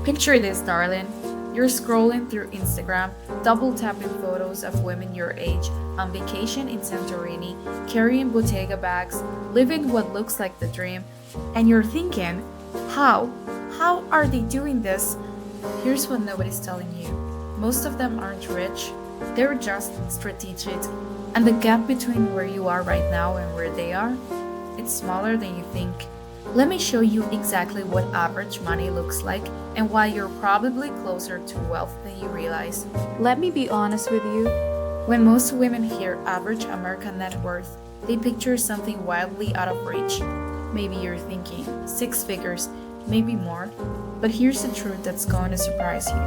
Picture this, darling. You're scrolling through Instagram, double tapping photos of women your age on vacation in Santorini, carrying Bottega bags, living what looks like the dream, and you're thinking, how? How are they doing this? Here's what nobody's telling you. Most of them aren't rich, they're just strategic, and the gap between where you are right now and where they are, it's smaller than you think. Let me show you exactly what average money looks like and why you're probably closer to wealth than you realize. Let me be honest with you. When most women hear average American net worth, they picture something wildly out of reach. Maybe you're thinking 6 figures, maybe more, but here's the truth that's going to surprise you.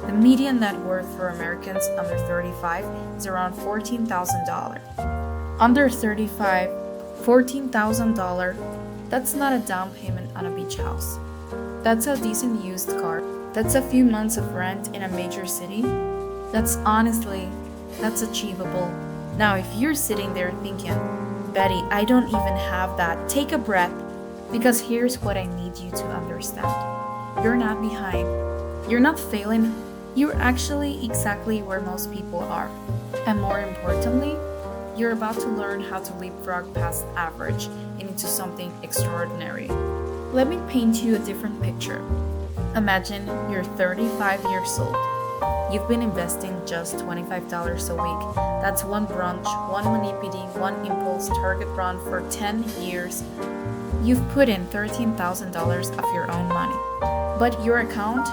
The median net worth for Americans under 35 is around $14,000. Under 35, $14,000, that's not a down payment on a beach house. That's a decent used car. That's a few months of rent in a major city. That's achievable. Now, if you're sitting there thinking, Betty, I don't even have that, take a breath, because here's what I need you to understand. You're not behind. You're not failing. You're actually exactly where most people are. And more importantly, you're about to learn how to leapfrog past average and into something extraordinary. Let me paint you a different picture. Imagine you're 35 years old. You've been investing just $25 a week. That's one brunch, one manipedi, one impulse target run for 10 years. You've put in $13,000 of your own money. But your account,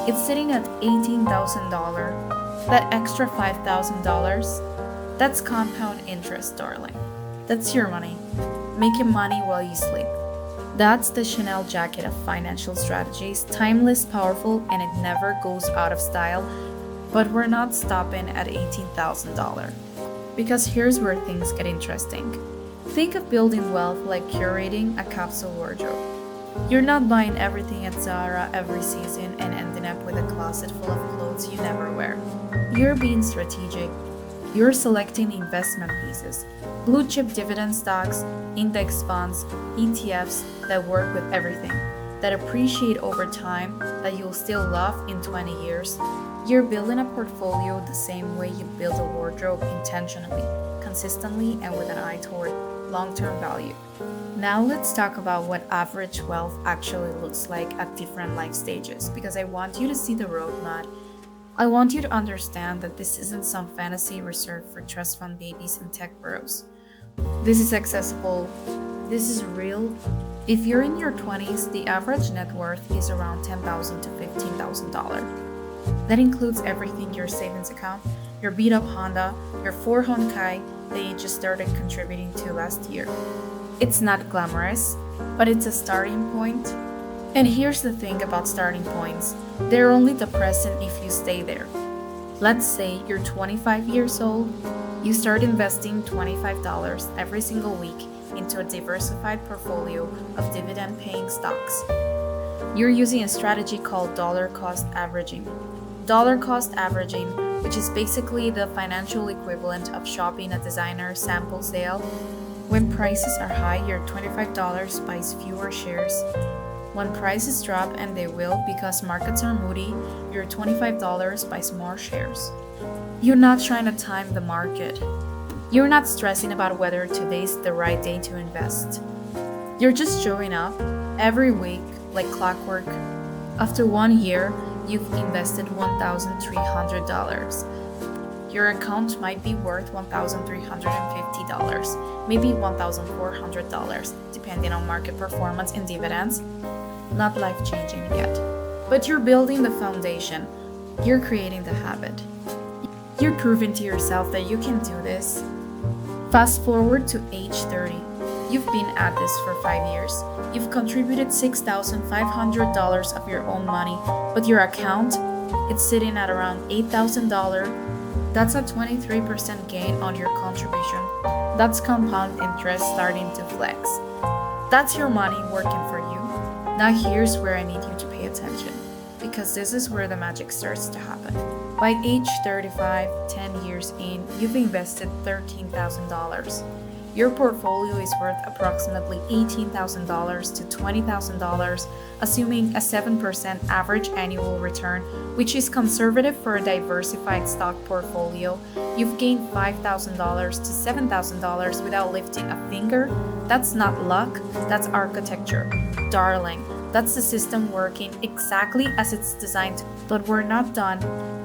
it's sitting at $18,000. That extra $5,000, that's compound interest, darling. That's your money. Making money while you sleep. That's the Chanel jacket of financial strategies, timeless, powerful, and it never goes out of style. But we're not stopping at $18,000. Because here's where things get interesting. Think of building wealth like curating a capsule wardrobe. You're not buying everything at Zara every season and ending up with a closet full of clothes you never wear. You're being strategic. You're selecting investment pieces, blue chip dividend stocks, index funds, ETFs that work with everything, that appreciate over time, that you'll still love in 20 years. You're building a portfolio the same way you build a wardrobe, intentionally, consistently, and with an eye toward long-term value. Now let's talk about what average wealth actually looks like at different life stages, because I want you to see the roadmap. I want you to understand that this isn't some fantasy reserved for trust fund babies and tech bros. This is accessible. This is real. If you're in your 20s, the average net worth is around $10,000 to $15,000. That includes everything: your savings account, your beat up Honda, your 401k that you just started contributing to last year. It's not glamorous, but it's a starting point. And here's the thing about starting points. They're only depressing if you stay there. Let's say you're 25 years old, you start investing $25 every single week into a diversified portfolio of dividend-paying stocks. You're using a strategy called dollar cost averaging. Dollar cost averaging, which is basically the financial equivalent of shopping a designer sample sale. When prices are high, your $25 buys fewer shares. When prices drop, and they will because markets are moody, your $25 buys more shares. You're not trying to time the market. You're not stressing about whether today's the right day to invest. You're just showing up every week like clockwork. After 1 year, you've invested $1,300. Your account might be worth $1,350, maybe $1,400, depending on market performance and dividends. Not life-changing yet. But you're building the foundation. You're creating the habit. You're proving to yourself that you can do this. Fast forward to age 30. You've been at this for 5 years. You've contributed $6,500 of your own money, but your account, it's sitting at around $8,000. That's a 23% gain on your contribution. That's compound interest starting to flex. That's your money working for you. Now here's where I need you to pay attention, because this is where the magic starts to happen. By age 35, 10 years in, you've invested $13,000. Your portfolio is worth approximately $18,000 to $20,000, assuming a 7% average annual return, which is conservative for a diversified stock portfolio. You've gained $5,000 to $7,000 without lifting a finger. That's not luck, that's architecture. Darling, that's the system working exactly as it's designed. But we're not done,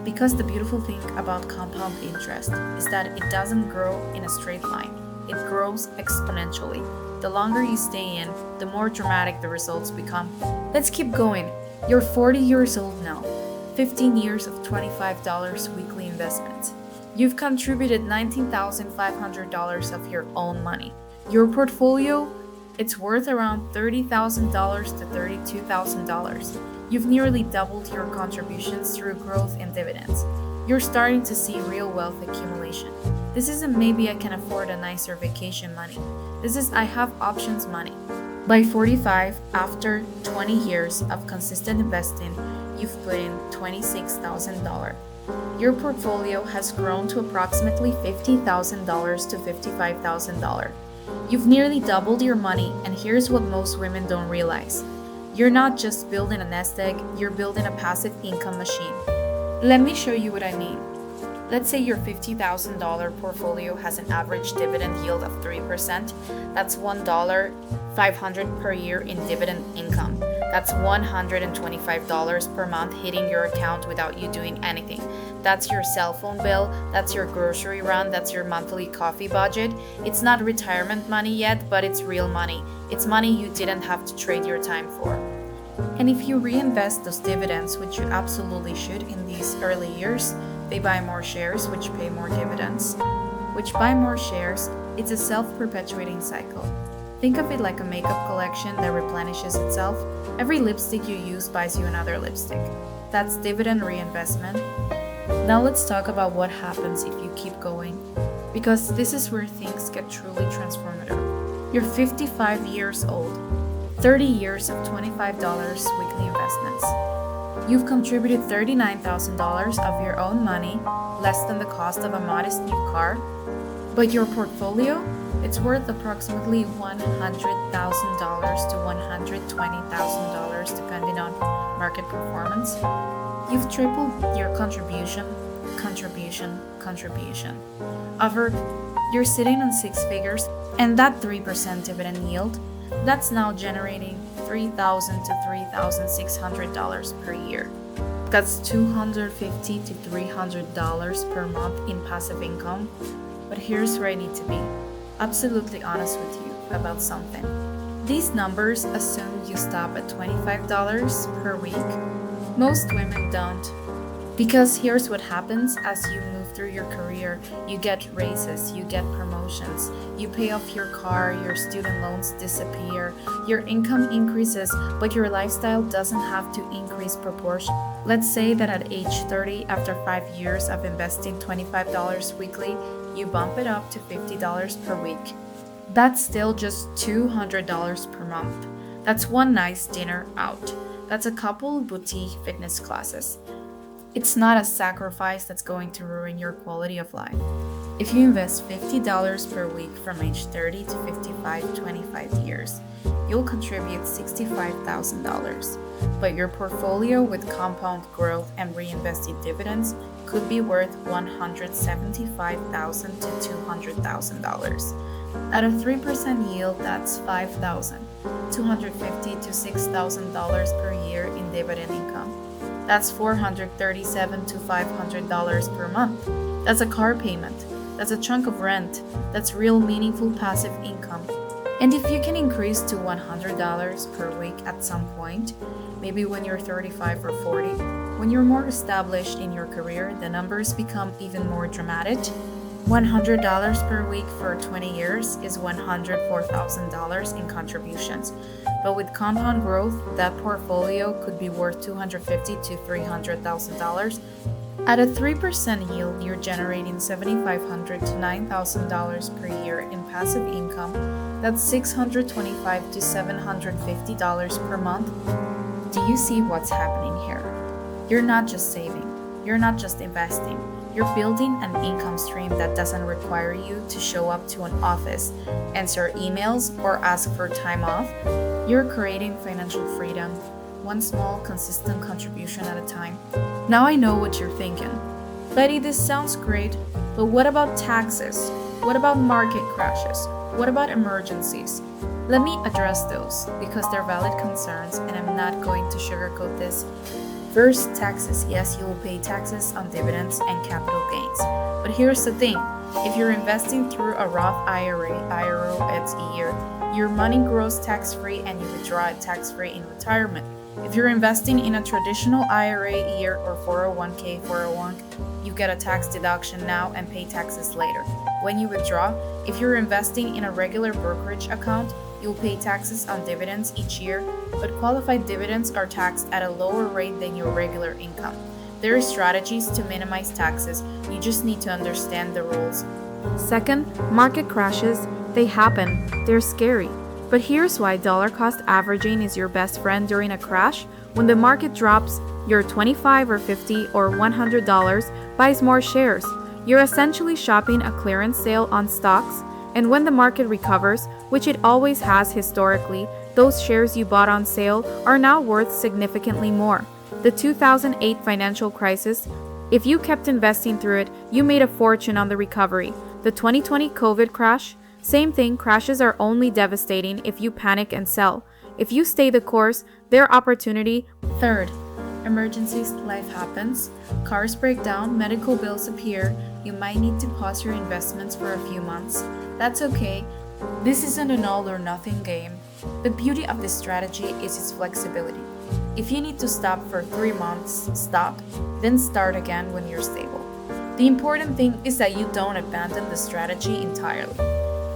because the beautiful thing about compound interest is that it doesn't grow in a straight line. It grows exponentially. The longer you stay in, the more dramatic the results become. Let's keep going. You're 40 years old now. 15 years of $25 weekly investments. You've contributed $19,500 of your own money. Your portfolio, it's worth around $30,000 to $32,000. You've nearly doubled your contributions through growth and dividends. You're starting to see real wealth accumulation. This isn't maybe I can afford a nicer vacation money. This is I have options money. By 45, after 20 years of consistent investing, you've put in $26,000. Your portfolio has grown to approximately $50,000 to $55,000. You've nearly doubled your money, and here's what most women don't realize. You're not just building a nest egg, you're building a passive income machine. Let me show you what I mean. Let's say your $50,000 portfolio has an average dividend yield of 3%. That's $1.500 per year in dividend income. That's $125 per month hitting your account without you doing anything. That's your cell phone bill, that's your grocery run, that's your monthly coffee budget. It's not retirement money yet, but it's real money. It's money you didn't have to trade your time for. And if you reinvest those dividends, which you absolutely should in these early years, they buy more shares, which pay more dividends, which buy more shares. It's a self-perpetuating cycle. Think of it like a makeup collection that replenishes itself. Every lipstick you use buys you another lipstick. That's dividend reinvestment. Now let's talk about what happens if you keep going, because this is where things get truly transformative. You're 55 years old, 30 years of $25 weekly investments. You've contributed $39,000 of your own money, less than the cost of a modest new car, but your portfolio, it's worth approximately $100,000 to $120,000 depending on market performance. You've tripled your contribution. You're sitting on six figures, and that 3% dividend yield, that's now generating $3,000 to $3,600 per year. That's $250 to $300 per month in passive income. But here's where I need to be absolutely honest with you about something. These numbers assume you stop at $25 per week. Most women don't. Because here's what happens as you move through your career. You get raises, you get promotions, you pay off your car, your student loans disappear, your income increases, but your lifestyle doesn't have to increase proportion. Let's say that at age 30, after 5 years of investing $25 weekly, you bump it up to $50 per week. That's still just $200 per month. That's one nice dinner out. That's a couple boutique fitness classes. It's not a sacrifice that's going to ruin your quality of life. If you invest $50 per week from age 30 to 55, 25 years, you'll contribute $65,000. But your portfolio with compound growth and reinvested dividends could be worth $175,000 to $200,000. At a 3% yield, that's $5,000, $250,000 to $6,000 per year in dividend income. That's $437 to $500 per month. That's a car payment. That's a chunk of rent. That's real meaningful passive income. And if you can increase to $100 per week at some point, maybe when you're 35 or 40, when you're more established in your career, the numbers become even more dramatic. $100 per week for 20 years is $104,000 in contributions. But with compound growth, that portfolio could be worth $250,000 to $300,000. At a 3% yield, you're generating $7,500 to $9,000 per year in passive income. That's $625 to $750 per month. Do you see what's happening here? You're not just saving. You're not just investing. You're building an income stream that doesn't require you to show up to an office, answer emails, or ask for time off. You're creating financial freedom, one small, consistent contribution at a time. Now I know what you're thinking. Betty, this sounds great, but what about taxes? What about market crashes? What about emergencies? Let me address those because they're valid concerns and I'm not going to sugarcoat this. First, taxes. Yes, you will pay taxes on dividends and capital gains. But here's the thing. If you're investing through a Roth IRA, it's a year, your money grows tax-free and you withdraw it tax-free in retirement. If you're investing in a traditional IRA, year, or 401k, 401, you get a tax deduction now and pay taxes later. When you withdraw, if you're investing in a regular brokerage account, you'll pay taxes on dividends each year, but qualified dividends are taxed at a lower rate than your regular income. There are strategies to minimize taxes, you just need to understand the rules. Second, market crashes, they happen, they're scary. But here's why dollar cost averaging is your best friend during a crash. When the market drops, your $25 or $50 or $100 buys more shares. You're essentially shopping a clearance sale on stocks, and when the market recovers, which it always has historically, those shares you bought on sale are now worth significantly more. The 2008 financial crisis, if you kept investing through it, you made a fortune on the recovery. The 2020 COVID crash, same thing, crashes are only devastating if you panic and sell. If you stay the course, they're opportunity. Third, emergencies, life happens. Cars break down, medical bills appear. You might need to pause your investments for a few months. That's okay. This isn't an all or nothing game. The beauty of this strategy is its flexibility. If you need to stop for 3 months, stop, then start again when you're stable. The important thing is that you don't abandon the strategy entirely.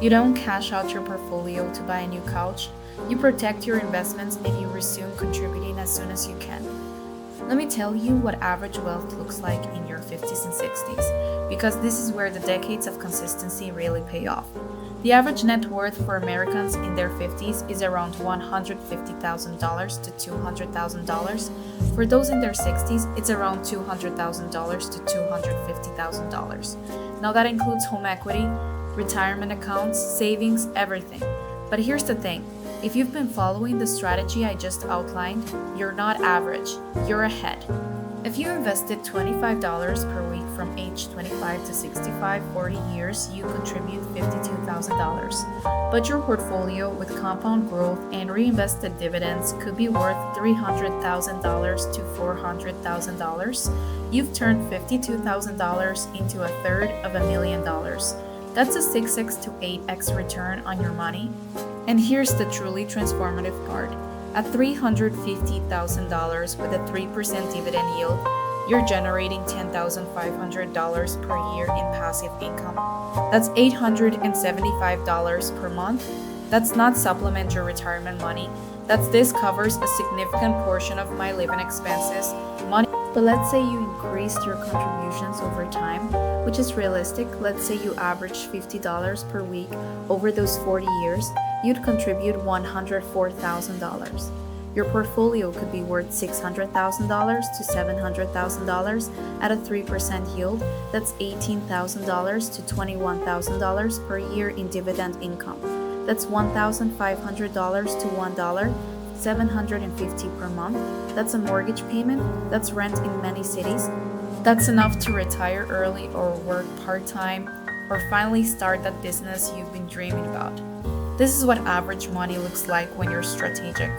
You don't cash out your portfolio to buy a new couch. You protect your investments and you resume contributing as soon as you can. Let me tell you what average wealth looks like in your 50s and 60s, because this is where the decades of consistency really pay off. The average net worth for Americans in their 50s is around $150,000 to $200,000. For those in their 60s, it's around $200,000 to $250,000. Now that includes home equity, retirement accounts, savings, everything. But here's the thing. If you've been following the strategy I just outlined, you're not average, you're ahead. If you invested $25 per week from age 25 to 65, 40 years, you contribute $52,000. But your portfolio with compound growth and reinvested dividends could be worth $300,000 to $400,000. You've turned $52,000 into $350,000. That's a 6x to 8x return on your money. And here's the truly transformative part. At $350,000 with a 3% dividend yield, you're generating $10,500 per year in passive income. That's $875 per month. That's not supplement your retirement money. This covers a significant portion of my living expenses. But let's say you increased your contributions over time, which is realistic. Let's say you average $50 per week over those 40 years, you'd contribute $104,000. Your portfolio could be worth $600,000 to $700,000 at a 3% yield. That's $18,000 to $21,000 per year in dividend income. That's $1,500 to $1. $750 per month. That's a mortgage payment. That's rent in many cities. That's enough to retire early or work part-time or finally start that business you've been dreaming about. This is what average money looks like when you're strategic.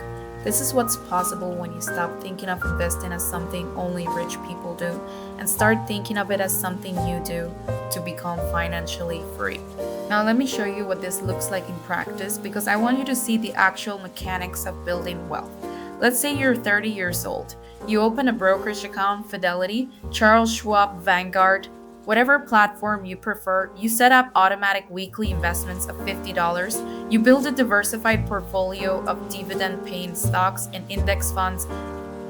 This is what's possible when you stop thinking of investing as something only rich people do and start thinking of it as something you do to become financially free. Now let me show you what this looks like in practice because I want you to see the actual mechanics of building wealth. Let's say you're 30 years old. You open a brokerage account, Fidelity, Charles Schwab, Vanguard, whatever platform you prefer. You set up automatic weekly investments of $50. You build a diversified portfolio of dividend-paying stocks and index funds.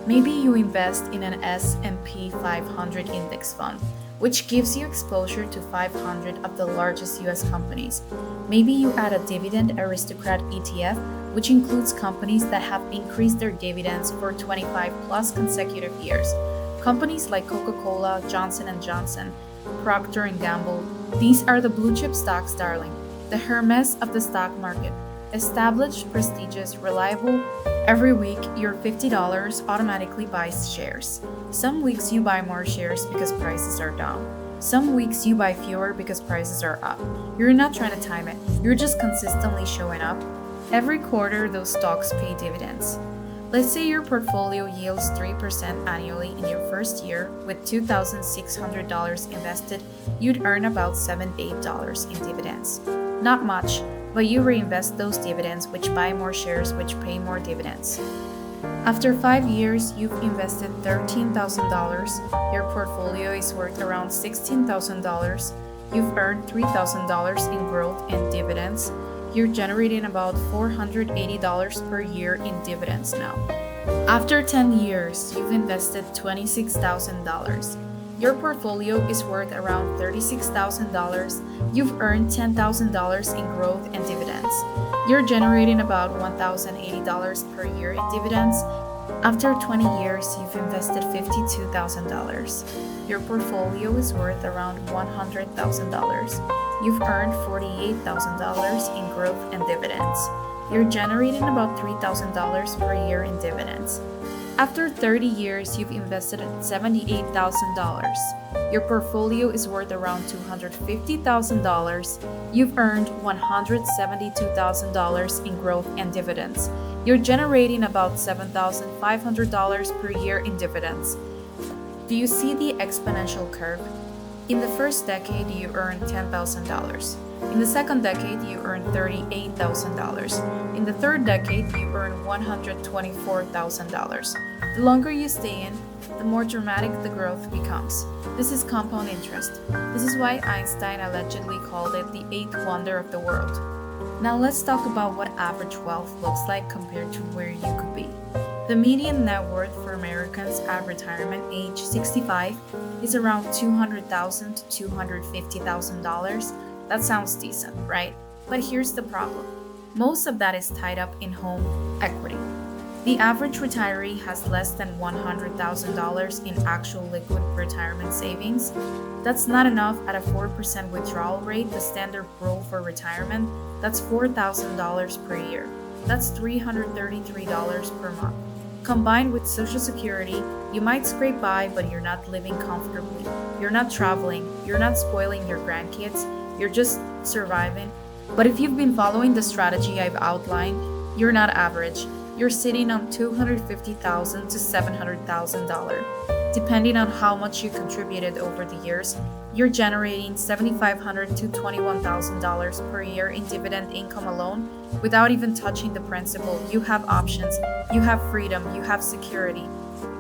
Maybe you invest in an S&P 500 index fund, which gives you exposure to 500 of the largest US companies. Maybe you add a Dividend Aristocrat ETF, which includes companies that have increased their dividends for 25 plus consecutive years. Companies like Coca-Cola, Johnson & Johnson, Procter & Gamble. These are the blue chip stocks, darling. The Hermes of the stock market. Established, prestigious, reliable. Every week, your $50 automatically buys shares. Some weeks you buy more shares because prices are down. Some weeks you buy fewer because prices are up. You're not trying to time it, you're just consistently showing up. Every quarter, those stocks pay dividends. Let's say your portfolio yields 3% annually in your first year. With $2,600 invested, you'd earn about $78 in dividends. Not much, but you reinvest those dividends, which buy more shares, which pay more dividends. After 5 years, you've invested $13,000. Your portfolio is worth around $16,000. You've earned $3,000 in growth and dividends. You're generating about $480 per year in dividends now. After 10 years, you've invested $26,000. Your portfolio is worth around $36,000. You've earned $10,000 in growth and dividends. You're generating about $1,080 per year in dividends. After 20 years, you've invested $52,000. Your portfolio is worth around $100,000. You've earned $48,000 in growth and dividends. You're generating about $3,000 per year in dividends. After 30 years, you've invested $78,000. Your portfolio is worth around $250,000. You've earned $172,000 in growth and dividends. You're generating about $7,500 per year in dividends. Do you see the exponential curve? In the first decade, you earned $10,000. In the second decade, you earned $38,000. In the third decade, you earned $124,000. The longer you stay in, the more dramatic the growth becomes. This is compound interest. This is why Einstein allegedly called it the eighth wonder of the world. Now let's talk about what average wealth looks like compared to where you could be. The median net worth for Americans at retirement age 65 is around $200,000 to $250,000. That sounds decent, right? But here's the problem. Most of that is tied up in home equity. The average retiree has less than $100,000 in actual liquid retirement savings. That's not enough at a 4% withdrawal rate, the standard rule for retirement. That's $4,000 per year. That's $333 per month. Combined with Social Security, you might scrape by, but you're not living comfortably. You're not traveling. You're not spoiling your grandkids. You're just surviving. But if you've been following the strategy I've outlined, you're not average. You're sitting on $250,000 to $700,000. Depending on how much you contributed over the years, you're generating $7,500 to $21,000 per year in dividend income alone without even touching the principal. You have options, you have freedom, you have security.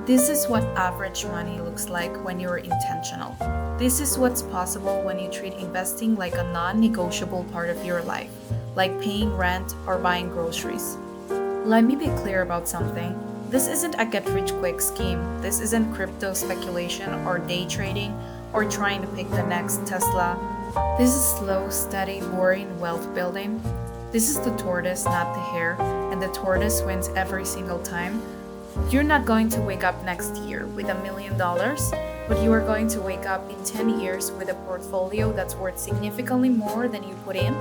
This is what average money looks like when you're intentional. This is what's possible when you treat investing like a non-negotiable part of your life, like paying rent or buying groceries. Let me be clear about something. This isn't a get-rich-quick scheme. This isn't crypto speculation or day trading or trying to pick the next Tesla. This is slow, steady, boring wealth building. This is the tortoise, not the hare, and the tortoise wins every single time. You're not going to wake up next year with $1 million, but you are going to wake up in 10 years with a portfolio that's worth significantly more than you put in.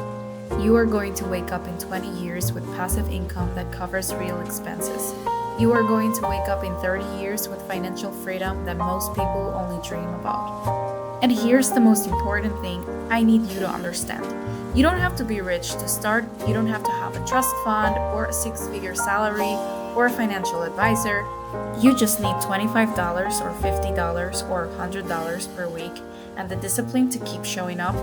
You are going to wake up in 20 years with passive income that covers real expenses. You are going to wake up in 30 years with financial freedom that most people only dream about. And here's the most important thing I need you to understand. You don't have to be rich to start. You don't have to have a trust fund or a six-figure salary or a financial advisor. You just need $25 or $50 or $100 per week and the discipline to keep showing up.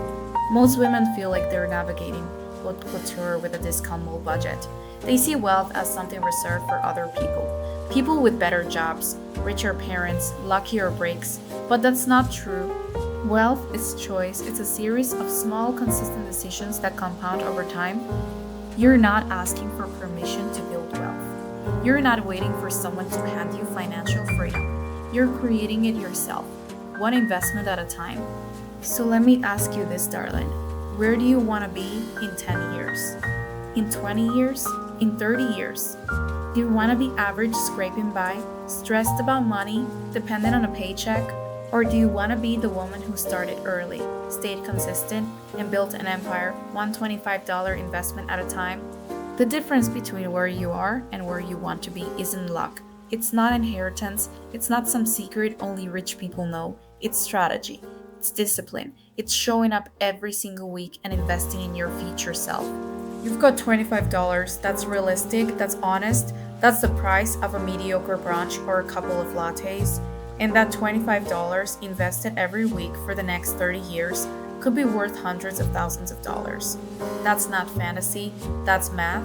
Most women feel like they're navigating haute couture with a discountable budget. They see wealth as something reserved for other people with better jobs, richer parents, luckier breaks, but that's not true. Wealth is choice. It's a series of small, consistent decisions that compound over time. You're not asking for permission to build wealth. You're not waiting for someone to hand you financial freedom. You're creating it yourself, one investment at a time. So let me ask you this, darling. Where do you want to be in 10 years? In 20 years? In 30 years? Do you want to be average, scraping by, stressed about money, dependent on a paycheck? Or do you want to be the woman who started early, stayed consistent, and built an empire, one $25 investment at a time? The difference between where you are and where you want to be isn't luck. It's not inheritance. It's not some secret only rich people know. It's strategy. It's discipline. It's showing up every single week and investing in your future self. You've got $25. That's realistic. That's honest. That's the price of a mediocre brunch or a couple of lattes. And that $25 invested every week for the next 30 years could be worth hundreds of thousands of dollars. That's not fantasy, that's math.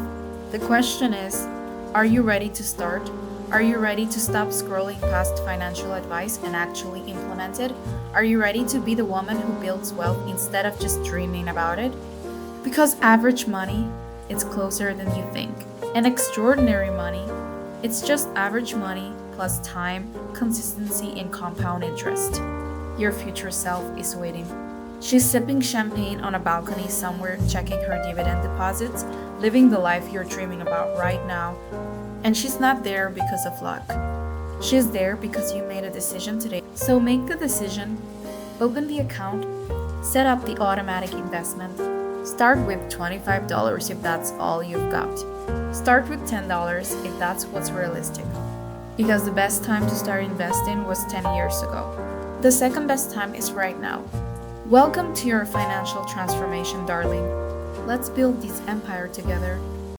The question is, are you ready to start? Are you ready to stop scrolling past financial advice and actually implement it? Are you ready to be the woman who builds wealth instead of just dreaming about it? Because average money, it's closer than you think. And extraordinary money, it's just average money plus time, consistency, and compound interest. Your future self is waiting. She's sipping champagne on a balcony somewhere, checking her dividend deposits, living the life you're dreaming about right now. And she's not there because of luck. She's there because you made a decision today. So make the decision, open the account, set up the automatic investment. Start with $25 if that's all you've got. Start with $10 if that's what's realistic. Because the best time to start investing was 10 years ago. The second best time is right now. Welcome to your financial transformation, darling. Let's build this empire together.